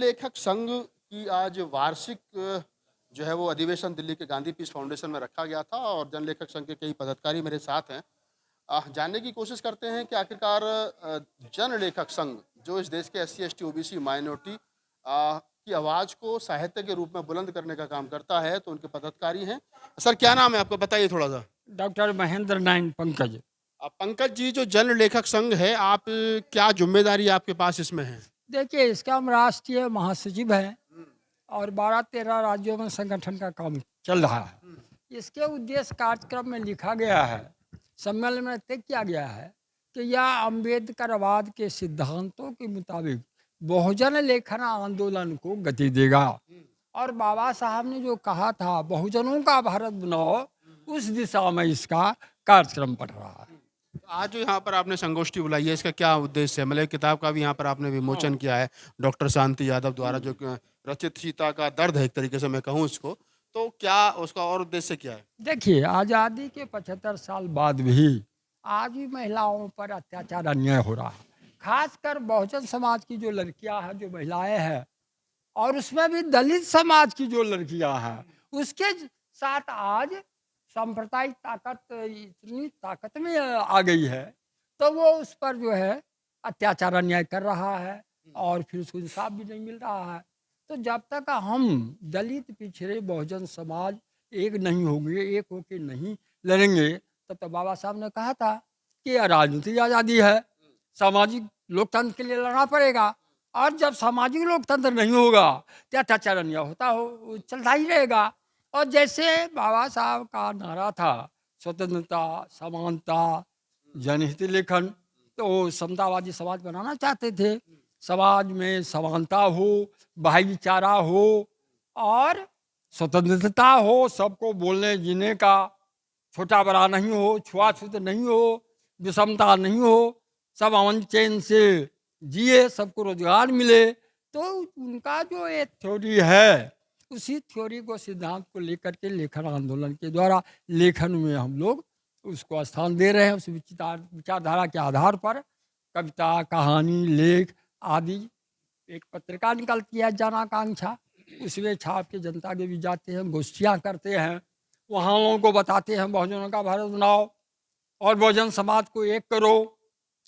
लेखक संघ की आज वार्षिक जो है वो अधिवेशन दिल्ली के गांधी पीस फाउंडेशन में रखा गया था और जन लेखक संघ के कई पदाधिकारी मेरे साथ हैं। जानने की कोशिश करते हैं कि आखिरकार जन लेखक संघ जो इस देश के एससी एसटी ओबीसी माइनॉरिटी की आवाज़ को साहित्य के रूप में बुलंद करने का काम करता है, तो उनके पदाधिकारी हैं। सर क्या नाम है आपका, बताइए थोड़ा सा। डॉक्टर महेंद्र नारायण पंकज। पंकज जी, जो जन लेखक संघ है, आप क्या जिम्मेदारी आपके पास इसमें है? देखिए, इसका हम राष्ट्रीय महासचिव हैं और 12-13 राज्यों में संगठन का काम चल रहा है। इसके उद्देश्य कार्यक्रम में लिखा गया है, सम्मेलन में तय किया गया है कि यह अम्बेडकरवाद के सिद्धांतों के मुताबिक बहुजन लेखन आंदोलन को गति देगा। और बाबा साहब ने जो कहा था बहुजनों का भारत बनाओ, उस दिशा में इसका कार्यक्रम पड़ रहा है। आज जो यहाँ पर आपने संगोष्ठी बुलाई है, इसका क्या उद्देश्य है? मतलब एक किताब का भी यहाँ पर आपने विमोचन किया है, डॉक्टर शांति यादव द्वारा, जो रचित सीता का दर्द है, एक तरीके से मैं कहूँ इसको। तो क्या उसका और उद्देश्य क्या है? देखिए, आज़ादी के 75 साल बाद भी आज भी महिलाओं पर अत्याचार अन्याय हो रहा है। खासकर बहुजन समाज की जो लड़कियां हैं, जो महिलाएं हैं, और उसमें भी दलित समाज की जो लड़कियां हैं, उसके साथ आज सांप्रदायिक ताकत इतनी ताकत में आ गई है, तो वो उस पर जो है अत्याचार अन्याय कर रहा है और फिर उसको इंसाफ भी नहीं मिल रहा है। तो जब तक हम दलित पिछड़े बहुजन समाज एक नहीं होंगे, एक होके नहीं लड़ेंगे, तब तो बाबा साहब ने कहा था कि यह राजनीतिक आज़ादी है, सामाजिक लोकतंत्र के लिए लड़ना पड़ेगा। और जब सामाजिक लोकतंत्र नहीं होगा तो अत्याचार अन्याय होता हो चलता ही रहेगा। और जैसे बाबा साहब का नारा था स्वतंत्रता, समानता, जनहित लेखन, तो वो समतावादी समाज बनाना चाहते थे। समाज में समानता हो, भाईचारा हो और स्वतंत्रता हो, सबको बोलने जीने का, छोटा बड़ा नहीं हो, छुआछूत नहीं हो, विषमता नहीं हो, सब अमन चैन से जिए, सबको रोजगार मिले। तो उनका जो एक थ्योरी है, उसी थ्योरी को, सिद्धांत को लेकर के लेखन आंदोलन के द्वारा लेखन में हम लोग उसको स्थान दे रहे हैं। उस विचारधारा के आधार पर कविता, कहानी, लेख आदि। एक पत्रिका निकलती है जन आकांक्षा, उसमें छाप के जनता के भी जाते हैं, गोष्ठियाँ करते हैं, वहाँ लोगों को बताते हैं बहुजनों का भारत बनाओ और बहुजन समाज को एक करो।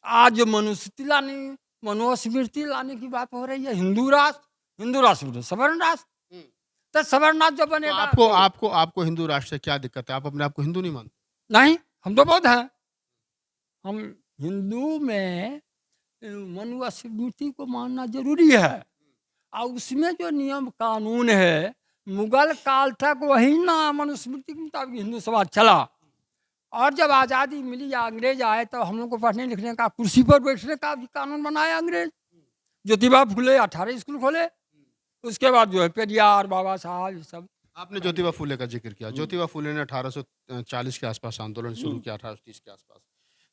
आज मनुस्मृति लाने की बात हो रही है, हिंदू राष्ट्र सवर्ण राष्ट्र। तो सवर्ण राष्ट्र जब तो बनेगा, आपको आपको आपको हिंदू राष्ट्र से क्या दिक्कत है? आप अपने आप को हिंदू नहीं मानते? नहीं, हम तो बौद्ध हैं। हम हिंदू में मनुस्मृति को मानना जरूरी है और उसमें जो नियम कानून है, मुगल काल तक वही ना मनुस्मृति के मुताबिक हिंदू समाज चला। और जब आज़ादी मिली या अंग्रेज आए, तो हम लोग को पढ़ने लिखने का, कुर्सी पर बैठने का भी कानून बनाया अंग्रेज। ज्योतिबा फूले 18 स्कूल खोले। उसके बाद जो है पेरियार, बाबा साहब, ये सब। आपने ज्योतिबा फूले का जिक्र किया। ज्योतिबा फूले ने 1840 के आसपास आंदोलन शुरू किया, 1830 के आसपास।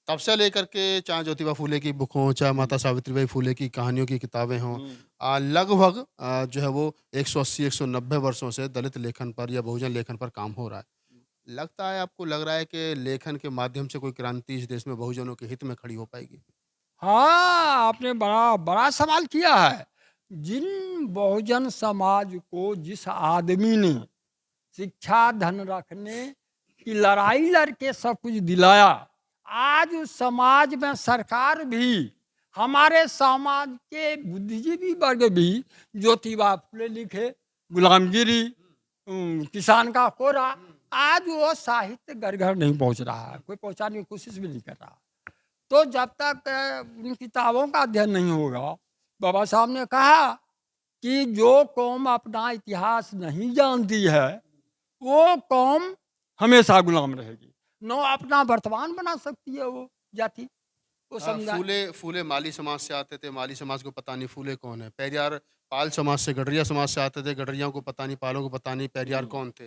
तब से लेकर के चाहे ज्योतिबा फूले की बुक हो, चाहे माता सावित्रीबाई फूले की कहानियों की किताबें हों, लगभग जो है वो 180-190 वर्षों से दलित लेखन पर या बहुजन लेखन पर काम हो रहा है। लगता है, आपको लग रहा है कि लेखन के माध्यम से कोई क्रांति इस देश में बहुजनों के हित में खड़ी हो पाएगी? हाँ, आपने बड़ा बड़ा सवाल किया है। जिन बहुजन समाज को जिस आदमी ने शिक्षा, धन रखने की लड़ाई लड़के सब कुछ दिलाया, आज उस समाज में सरकार भी, हमारे समाज के बुद्धिजीवी वर्ग भी ज्योतिबा फूले लिखे, गुलामगिरी, किसान का कोरा, आज वो साहित्य घर घर नहीं पहुंच रहा है, कोई पहुंचाने की कोशिश भी नहीं कर रहा। तो जब तक उन किताबों का अध्ययन नहीं होगा, बाबा साहब ने कहा कि जो कौम अपना इतिहास नहीं जानती है, वो कौम हमेशा गुलाम रहेगी। न अपना वर्तमान बना सकती है वो जाति, वो समुदाय। फूले माली समाज से आते थे, माली समाज को पता नहीं फूले कौन है। पेरियार पाल समाज से, गडरिया समाज से आते थे, गडरियाओं को पता नहीं, पालों को पता नहीं पेरियार कौन थे।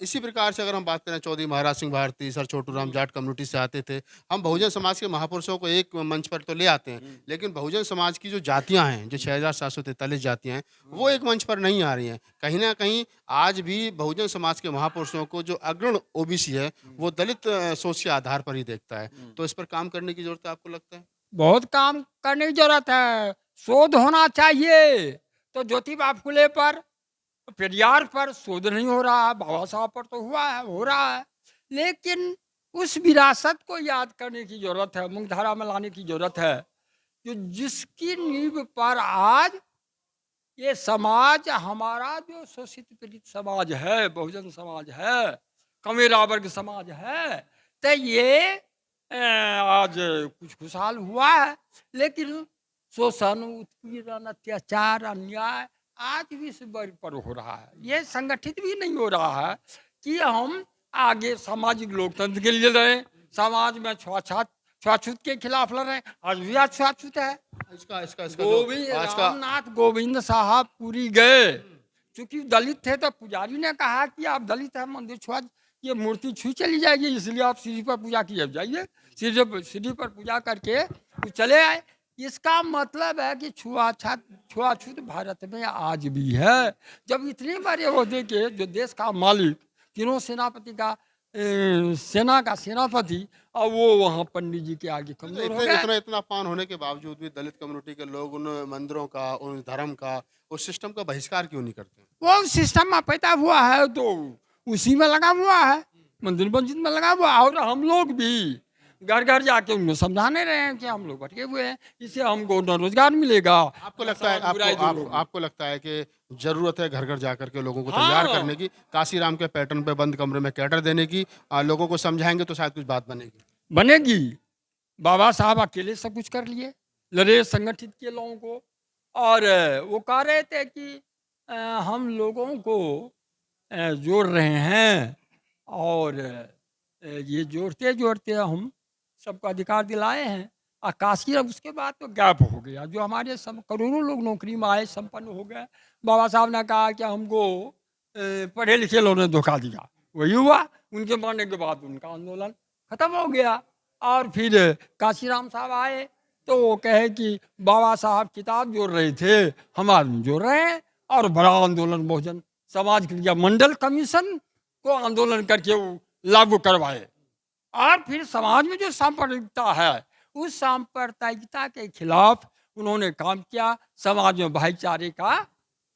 इसी प्रकार से अगर हम बात करें, चौधरी महाराज सिंह भारती, सर छोटू राम जाट कम्युनिटी से आते थे। हम बहुजन समाज के महापुरुषों को एक मंच पर तो ले आते हैं, लेकिन बहुजन समाज की जो जातियां हैं, जो 6743 जातियां हैं, वो एक मंच पर नहीं आ रही हैं। कहीं ना कहीं आज भी बहुजन समाज के महापुरुषों को जो अग्रणी ओबीसी है, वो दलित सोच के आधार पर ही देखता है। तो इस पर काम करने की जरूरत है, आपको लगता है? बहुत काम करने की जरूरत है, शोध होना चाहिए। तो ज्योतिबा फुले पर, पेरियार पर शोध नहीं हो रहा है, बाबा साहब पर तो हुआ है, हो रहा है। लेकिन उस विरासत को याद करने की जरूरत है, मुख्यधारा में लाने की जरूरत है, जो जिसकी नींव पर आज ये समाज, हमारा जो शोषित पीड़ित समाज है, बहुजन समाज है, कमेरा वर्ग समाज है, तो ये आज कुछ खुशहाल हुआ है। लेकिन शोषण, उत्पीड़न, अत्याचार, अन्याय आज भी इस वर्ग पर हो रहा है। ये संगठित भी नहीं हो रहा है कि हम आगे सामाजिक लोकतंत्र के लिए लड़ें, समाज में छुआछूत के खिलाफ लड़ रहे हैं। आज भी आज छुआछूत है। इसका इसका इसका जो गोविंद आज का रामनाथ गोविंद साहब पुरी गए, क्योंकि दलित थे तो पुजारी ने कहा कि आप दलित हैं, मंदिर छुआ, ये मूर्ति छुई चली जाएगी, इसलिए आप सीढ़ी पर पूजा किए जाइए। सीढ़ी पर पूजा करके वो चले आए। इसका मतलब है कि छुआछूत भारत में आज भी है। जब इतने बड़े ओहदे के जो देश का मालिक, तीनों सेनापति का सेना का सेनापति, और वो वहाँ पंडित जी के आगे कमजोर हो इतने गए। इतना इतना पान होने के बावजूद भी दलित कम्युनिटी के लोग उन मंदिरों का, उन धर्म का, उस सिस्टम का बहिष्कार क्यों नहीं करते? वो सिस्टम में पैदा हुआ है तो उसी में लगा हुआ है, मंदिर मस्जिद में लगा हुआ है। और हम लोग भी घर घर जाके उनको समझाने रहे हैं कि हम लोग भटके हुए हैं, इससे हमको न रोजगार मिलेगा। आपको लगता है बुराई दूर होगी। आपको लगता है कि जरूरत है घर घर जाकर के लोगों को हाँ। तैयार करने की, काशीराम के पैटर्न पे बंद कमरे में कैडर देने की, लोगों को समझाएंगे तो शायद कुछ बात बनेगी। बनेगी। बाबा साहब अकेले सब कुछ कर लिए, लड़े, संगठित किए लोगों को। और वो कह रहे थे कि हम लोगों को जोड़ रहे हैं, और ये जोड़ते जोड़ते हम सबको अधिकार दिलाए हैं। काशी, अब उसके बाद तो गैप हो गया, जो हमारे सब करोड़ों लोग नौकरी में आए, संपन्न हो गए। बाबा साहब ने कहा कि हमको पढ़े लिखे लोगों ने धोखा दिया, वही हुआ। उनके मरने के बाद उनका आंदोलन खत्म हो गया। और फिर काशीराम साहब आए तो वो कहे कि बाबा साहब किताब जोड़ रहे थे, हम आदमी जोड़ रहे हैं। और बड़ा आंदोलन बहुजन समाज के लिए, मंडल कमीशन को आंदोलन करके वो लागू करवाए। और फिर समाज में जो सांप्रदायिकता है, उस सांप्रदायिकता के खिलाफ उन्होंने काम किया। समाज में भाईचारे का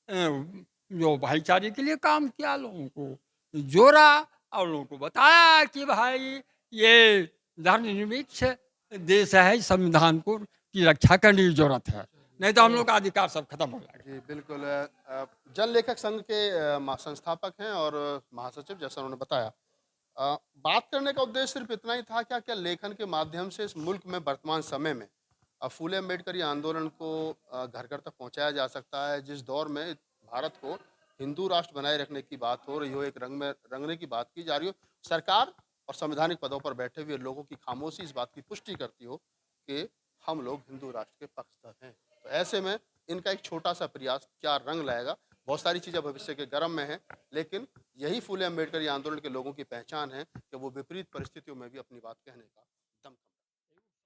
जो भाईचारे के लिए काम किया, लोगों को जोड़ा और लोगों को बताया कि भाई ये धर्मनिरपेक्ष देश है, संविधान को की रक्षा करने की जरूरत है, नहीं तो हम लोग का अधिकार सब खत्म हो जाएगा। जी बिल्कुल। जन लेखक संघ के संस्थापक हैं और महासचिव, जैसा उन्होंने बताया। बात करने का उद्देश्य सिर्फ इतना ही था क्या लेखन के माध्यम से इस मुल्क में वर्तमान समय में फूले अम्बेडकरी आंदोलन को घर घर तक पहुंचाया जा सकता है, जिस दौर में भारत को हिंदू राष्ट्र बनाए रखने की बात हो रही हो, एक रंग में रंगने की बात की जा रही हो, सरकार और संवैधानिक पदों पर बैठे हुए लोगों की खामोशी इस बात की पुष्टि करती हो कि हम लोग हिंदू राष्ट्र के पक्षधर हैं। तो ऐसे में इनका एक छोटा सा प्रयास क्या रंग लाएगा? बहुत सारी चीज़ें भविष्य के गर्म में हैं, लेकिन यही फूले अम्बेडकरी आंदोलन के लोगों की पहचान है कि वो विपरीत परिस्थितियों में भी अपनी बात कहने का